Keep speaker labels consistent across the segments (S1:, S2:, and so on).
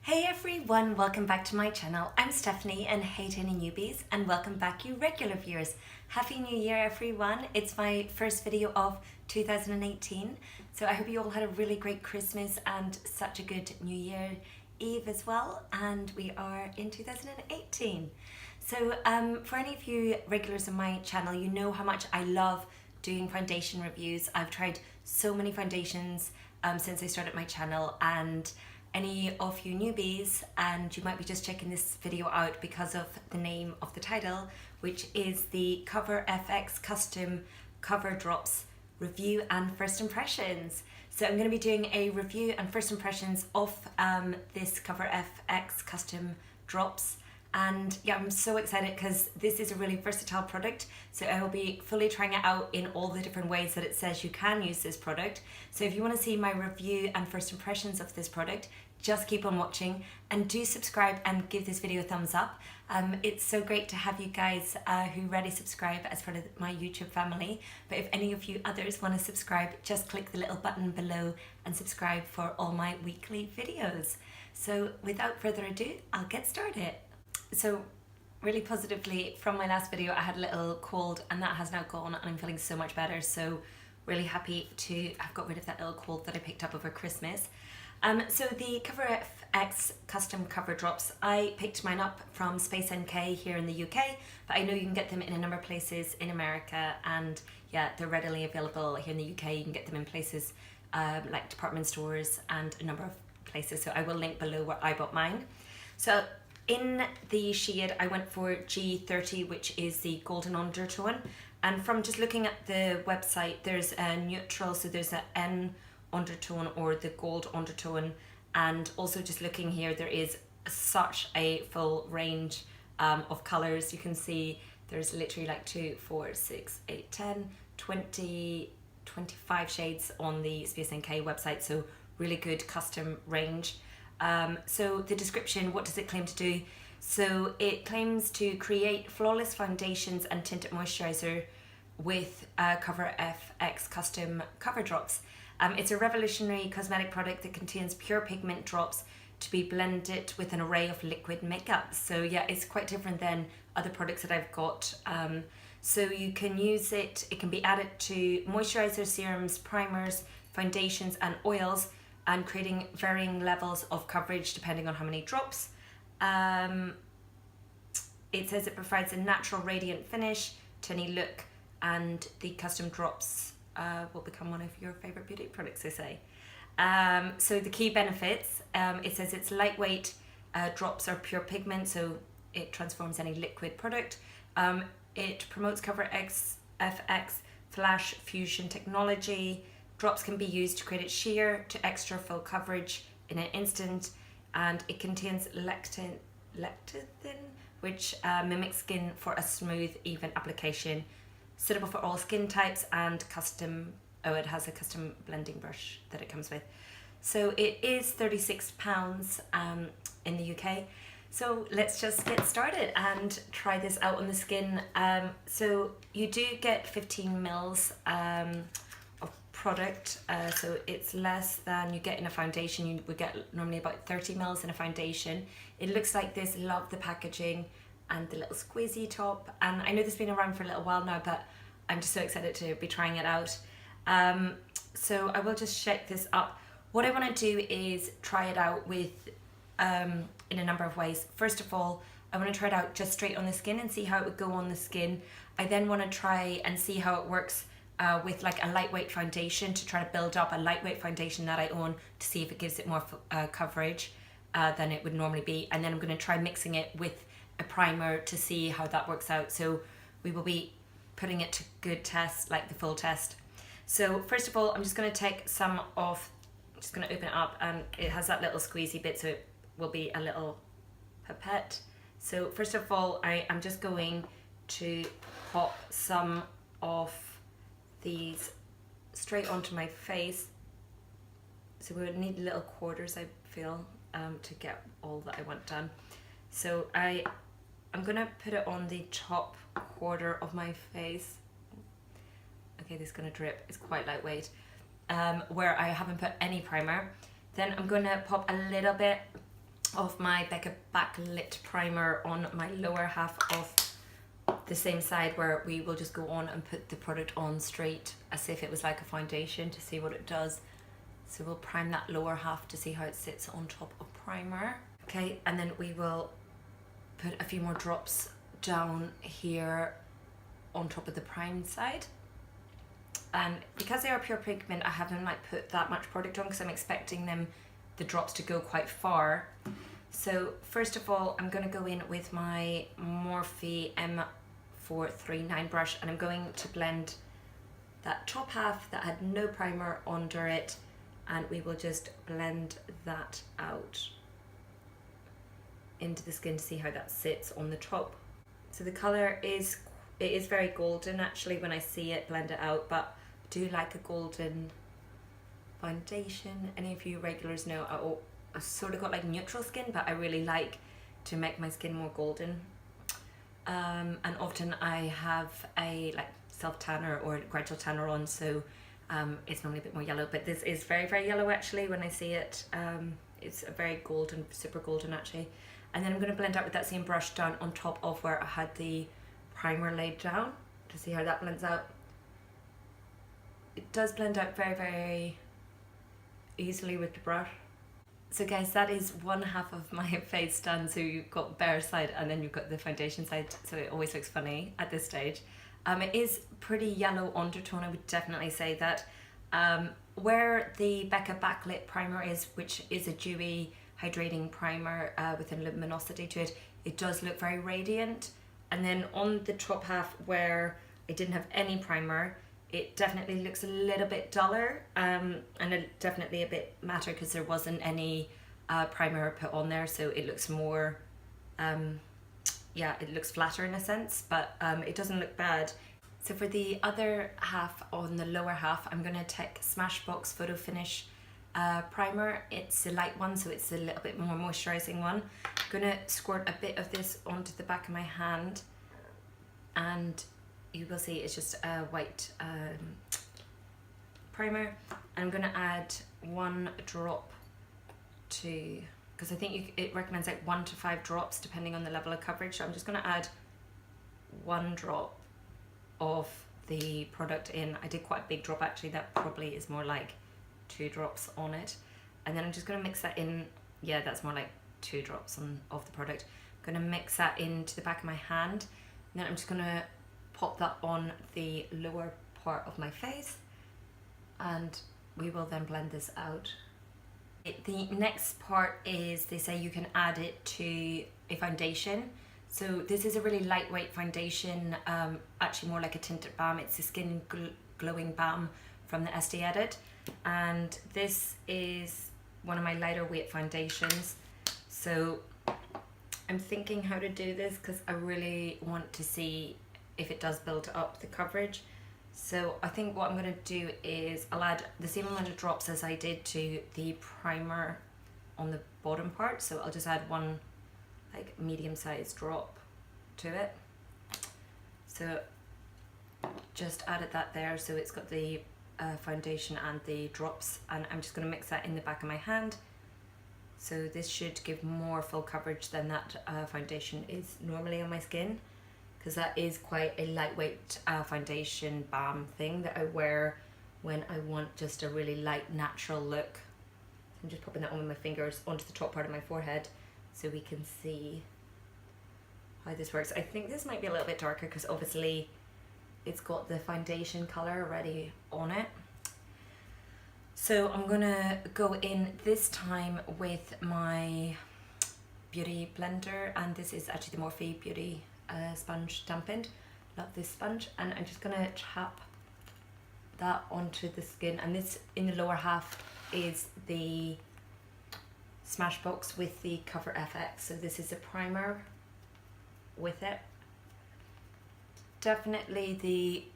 S1: Hey everyone, welcome back to my channel. I'm Stephanie and hey to any newbies, and welcome back you regular viewers. Happy New Year everyone. It's my first video of 2018, so I hope you all had a really great Christmas and such a good New Year Eve as well, and we are in 2018. So for any of you regulars on my channel, you know how much I love doing foundation reviews. I've tried so many foundations since I started my channel, and any of you newbies, and you might be just checking this video out because of the name of the title, which is the Cover FX Custom Cover Drops Review and First Impressions. So I'm going to be doing a review and first impressions of this Cover FX Custom Drops. And yeah, I'm so excited because this is a really versatile product. So I will be fully trying it out in all the different ways that it says you can use this product. So if you want to see my review and first impressions of this product, just keep on watching and do subscribe and give this video a thumbs up. It's so great to have you guys who already subscribe as part of my YouTube family. But if any of you others want to subscribe, just click the little button below and subscribe for all my weekly videos. So without further ado, I'll get started. So really positively, from my last video I had a little cold and that has now gone and I'm feeling so much better, so really happy to have got rid of that little cold that I picked up over Christmas. So the Cover FX Custom Cover Drops, I picked mine up from Space NK here in the UK, but I know you can get them in a number of places in America, and yeah, they're readily available here in the UK. You can get them in places like department stores and a number of places, so I will link below where I bought mine. So in the shade I went for G30, which is the golden undertone, and from just looking at the website there's a neutral, so there's an N undertone or the gold undertone, and also just looking here there is such a full range of colours. You can see there's literally like 2, 4, 6, 8, 10, 20, 25 shades on the Space NK website, so really good custom range. So the description, what does it claim to do? So it claims to create flawless foundations and tinted moisturiser with Cover FX Custom Cover Drops. It's a revolutionary cosmetic product that contains pure pigment drops to be blended with an array of liquid makeup. So yeah, it's quite different than other products that I've got. So you can use it, it can be added to moisturisers, serums, primers, foundations and oils, and creating varying levels of coverage depending on how many drops. It says it provides a natural radiant finish to any look, and the custom drops will become one of your favourite beauty products, they say. So the key benefits, it says it's lightweight, drops are pure pigment, so it transforms any liquid product. It promotes Cover FX Flash Fusion technology. Drops can be used to create sheer to extra full coverage in an instant, and it contains lecithin, which mimics skin for a smooth, even application, suitable for all skin types, and it has a custom blending brush that it comes with. So it is £36 in the UK. So let's just get started and try this out on the skin. So you do get 15 mils of product, so it's less than you get in a foundation. You would get normally about 30 mils in a foundation. It looks like this. Love the packaging and the little squeezy top, and I know this has been around for a little while now, but I'm just so excited to be trying it out. So I will just check this up. What I want to do is try it out with in a number of ways. First of all, I want to try it out just straight on the skin and see how it would go on the skin. I then want to try and see how it works with like a lightweight foundation, to try to build up a lightweight foundation that I own, to see if it gives it more coverage than it would normally be. And then I'm going to try mixing it with a primer to see how that works out. So we will be putting it to good test, like the full test. So first of all, I'm just going to take some off. I'm just going to open it up, and it has that little squeezy bit, so it will be a little pipette. So first of all, I am just going to pop some of these straight onto my face. So we would need little quarters, I feel, to get all that I want done. So I'm gonna put it on the top quarter of my face. Okay, this is gonna drip, it's quite lightweight. Where I haven't put any primer. Then I'm gonna pop a little bit of my Becca Backlit Primer on my lower half of the same side, where we will just go on and put the product on straight as if it was like a foundation to see what it does. So we'll prime that lower half to see how it sits on top of primer. Okay, and then we will put a few more drops down here on top of the primed side. And because they are pure pigment, I haven't like put that much product on because I'm expecting the drops to go quite far. So first of all, I'm going to go in with my Morphe M439 brush, and I'm going to blend that top half that had no primer under it, and we will just blend that out into the skin to see how that sits on the top. So the colour is very golden actually when I see it blend it out, but I do like a golden foundation. Any of you regulars know I sort of got like neutral skin, but I really like to make my skin more golden. And often I have a like self tanner or gradual tanner on, so it's normally a bit more yellow, but this is very, very yellow actually when I see it. It's a very golden, super golden actually. And then I'm going to blend out with that same brush down on top of where I had the primer laid down to see how that blends out. It does blend out very, very easily with the brush. So guys, that is one half of my face done. So you've got bare side and then you've got the foundation side, so it always looks funny at this stage. It is pretty yellow undertone, I would definitely say that. Where the Becca Backlit Primer is, which is a dewy hydrating primer with a luminosity to it, it does look very radiant. And then on the top half where I didn't have any primer, it definitely looks a little bit duller, and it definitely a bit matter because there wasn't any primer put on there, so it looks more, yeah, it looks flatter in a sense, but it doesn't look bad. So for the other half, on the lower half, I'm going to take Smashbox Photo Finish primer. It's a light one, so it's a little bit more moisturizing one. I'm going to squirt a bit of this onto the back of my hand, and you will see it's just a white primer. I'm going to add 1 drop to, because I think it recommends like 1 to 5 drops depending on the level of coverage. So I'm just going to add 1 drop of the product in. I did quite a big drop actually, that probably is more like 2 drops on it. And then I'm just going to mix that in. Yeah, that's more like 2 drops of the product. I'm going to mix that into the back of my hand, and then I'm just going to pop that on the lower part of my face, and we will then blend this out. The next part is, they say you can add it to a foundation. So this is a really lightweight foundation, actually more like a tinted balm. It's a skin glowing balm from the SD Edit, and this is one of my lighter weight foundations. So I'm thinking how to do this because I really want to see if it does build up the coverage. So I think what I'm going to do is I'll add the same amount of drops as I did to the primer on the bottom part. So I'll just add 1 like medium-sized drop to it. So just added that there, so it's got the foundation and the drops, and I'm just going to mix that in the back of my hand. So this should give more full coverage than that foundation is normally on my skin, because that is quite a lightweight foundation balm thing that I wear when I want just a really light natural look. So I'm just popping that on with my fingers onto the top part of my forehead so we can see how this works. I think this might be a little bit darker because obviously it's got the foundation colour already on it. So I'm gonna go in this time with my beauty blender, and this is actually the Morphe Beauty sponge dampened. Love this sponge, and I'm just gonna tap that onto the skin. And this in the lower half is the Smashbox with the Cover FX. So this is a primer with it. Definitely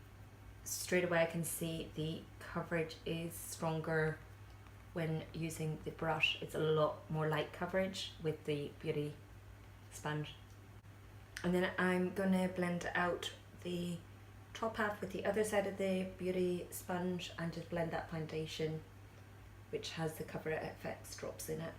S1: straight away I can see the coverage is stronger when using the brush. It's a lot more light coverage with the beauty sponge. And then I'm gonna blend out the top half with the other side of the beauty sponge and just blend that foundation which has the Cover FX drops in it.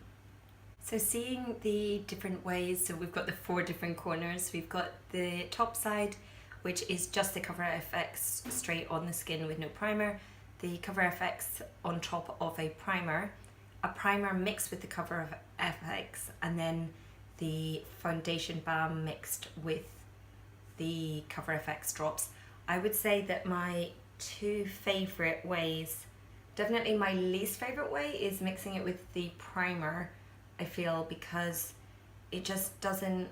S1: So seeing the different ways, so we've got the 4 different corners. We've got the top side, which is just the Cover FX straight on the skin with no primer. The Cover FX on top of a primer mixed with the Cover FX, and then the foundation balm mixed with the Cover FX drops. I would say that my 2 favourite ways, definitely my least favourite way, is mixing it with the primer, I feel, because it just doesn't,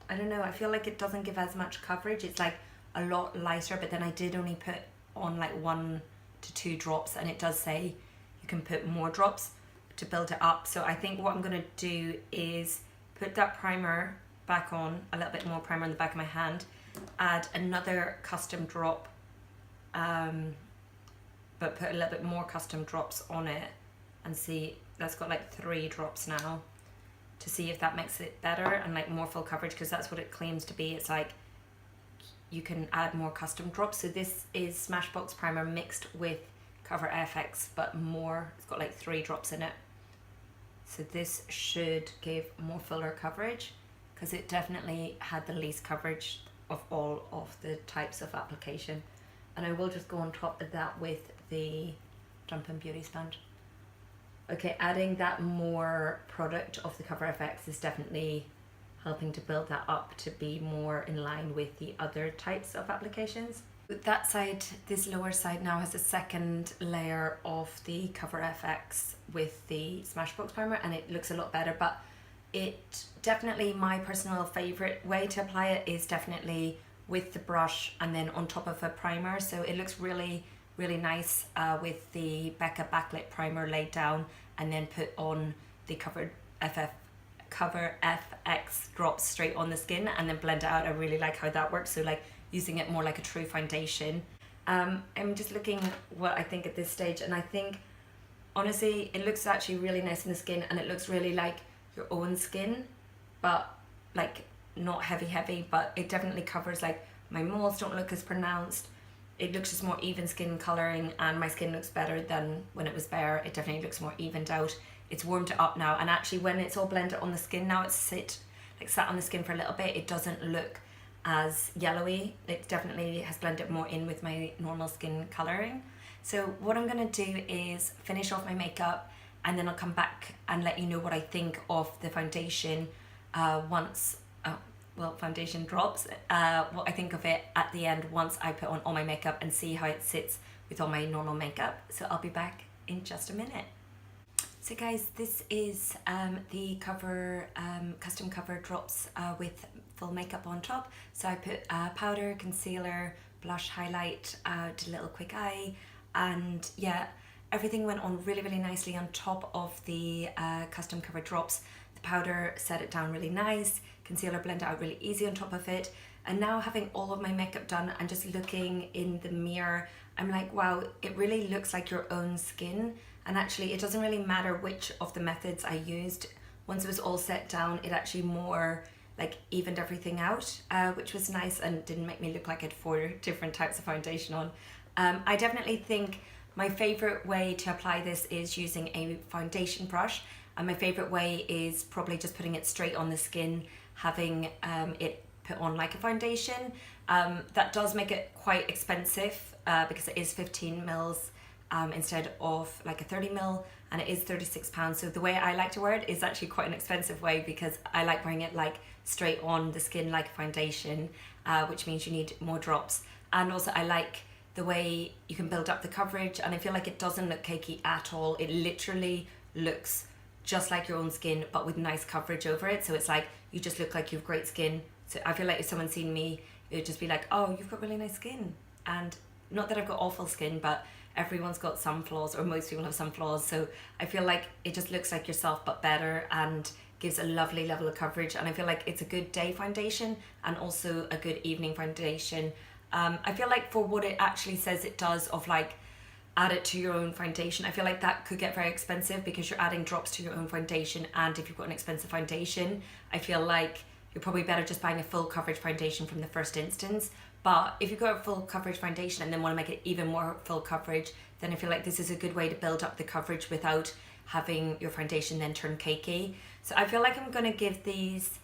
S1: I don't know, I feel like it doesn't give as much coverage. It's like a lot lighter, but then I did only put on like 1 to 2 drops, and it does say you can put more drops to build it up. So I think what I'm going to do is put that primer back on, a little bit more primer on the back of my hand, add another custom drop, but put a little bit more custom drops on it, and see, that's got like 3 drops now, to see if that makes it better and like more full coverage, because that's what it claims to be. It's like you can add more custom drops. So this is Smashbox primer mixed with Cover FX, but more, it's got like 3 drops in it. So this should give more fuller coverage, because it definitely had the least coverage of all of the types of application. And I will just go on top of that with the Jumpin' Beauty sponge. Okay, adding that more product of the Cover FX is definitely helping to build that up to be more in line with the other types of applications. With that side, this lower side now has a second layer of the Cover FX with the Smashbox primer, and it looks a lot better. But it definitely, my personal favorite way to apply it is definitely with the brush and then on top of a primer. So it looks really nice with the Becca backlit primer laid down, and then put on the Cover FX drops straight on the skin, and then blend it out. I really like how that works. So like using it more like a true foundation. I'm just looking what I think at this stage, and I think honestly it looks actually really nice in the skin, and it looks really like your own skin, but like not heavy, but it definitely covers, like my moles don't look as pronounced. It looks just more even skin colouring, and my skin looks better than when it was bare. It definitely looks more evened out. It's warmed it up now, and actually when it's all blended on the skin now, it's sat on the skin for a little bit, it doesn't look as yellowy. It definitely has blended more in with my normal skin colouring. So what I'm going to do is finish off my makeup, and then I'll come back and let you know what I think of the foundation once foundation drops, what I think of it at the end once I put on all my makeup, and see how it sits with all my normal makeup. So I'll be back in just a minute. So guys, this is the custom cover drops with full makeup on top. So I put powder, concealer, blush, highlight, did a little quick eye, and yeah, everything went on really nicely on top of the custom cover drops. The powder set it down really nice, concealer blended out really easy on top of it. And now, having all of my makeup done and just looking in the mirror, I'm like, wow, it really looks like your own skin. And actually it doesn't really matter which of the methods I used. Once it was all set down, it actually more like evened everything out, which was nice, and didn't make me look like I had 4 different types of foundation on. I definitely think my favorite way to apply this is using a foundation brush, and my favorite way is probably just putting it straight on the skin, having it put on like a foundation. That does make it quite expensive because it is 15 mils instead of like a 30 mil, and it is £36. So the way I like to wear it is actually quite an expensive way, because I like wearing it like straight on the skin like a foundation, which means you need more drops. And also I like the way you can build up the coverage, and I feel like it doesn't look cakey at all. It literally looks just like your own skin, but with nice coverage over it. So it's like you just look like you have great skin. So I feel like if someone seen me, it would just be like, oh, you've got really nice skin. And not that I've got awful skin, but everyone's got some flaws, or most people have some flaws. So I feel like it just looks like yourself but better, and gives a lovely level of coverage. And I feel like it's a good day foundation and also a good evening foundation. I feel like for what it actually says it does, of like add it to your own foundation, I feel like that could get very expensive, because you're adding drops to your own foundation, and if you've got an expensive foundation, I feel like you're probably better just buying a full coverage foundation from the first instance. But if you've got a full coverage foundation and then want to make it even more full coverage, then I feel like this is a good way to build up the coverage without having your foundation then turn cakey. So I feel like I'm going to give these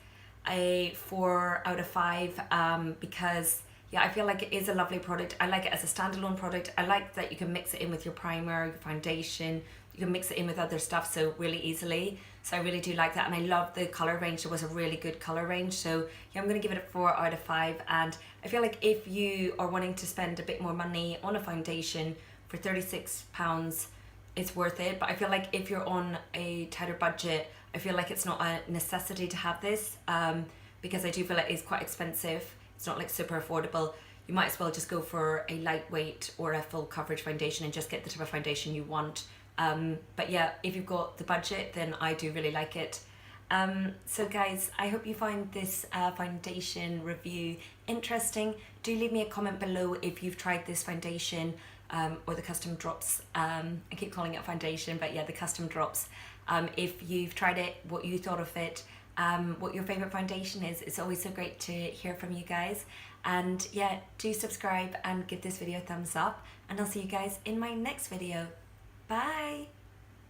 S1: a 4 out of 5 because yeah, I feel like it is a lovely product. I like it as a standalone product. I like that you can mix it in with your primer, your foundation. You can mix it in with other stuff so really easily. So I really do like that, and I love the colour range. There was a really good colour range. So yeah, I'm going to give it a 4 out of 5. And I feel like if you are wanting to spend a bit more money on a foundation for £36, it's worth it. But I feel like if you're on a tighter budget, I feel like it's not a necessity to have this because I do feel it is quite expensive. It's not like super affordable. You might as well just go for a lightweight or a full coverage foundation and just get the type of foundation you want. But yeah, if you've got the budget, then I do really like it. So guys, I hope you find this foundation review interesting. Do leave me a comment below if you've tried this foundation or the custom drops. I keep calling it foundation, but yeah, the custom drops. If you've tried it, what you thought of it, what your favorite foundation is. It's always so great to hear from you guys. And yeah, do subscribe and give this video a thumbs up, and I'll see you guys in my next video. Bye.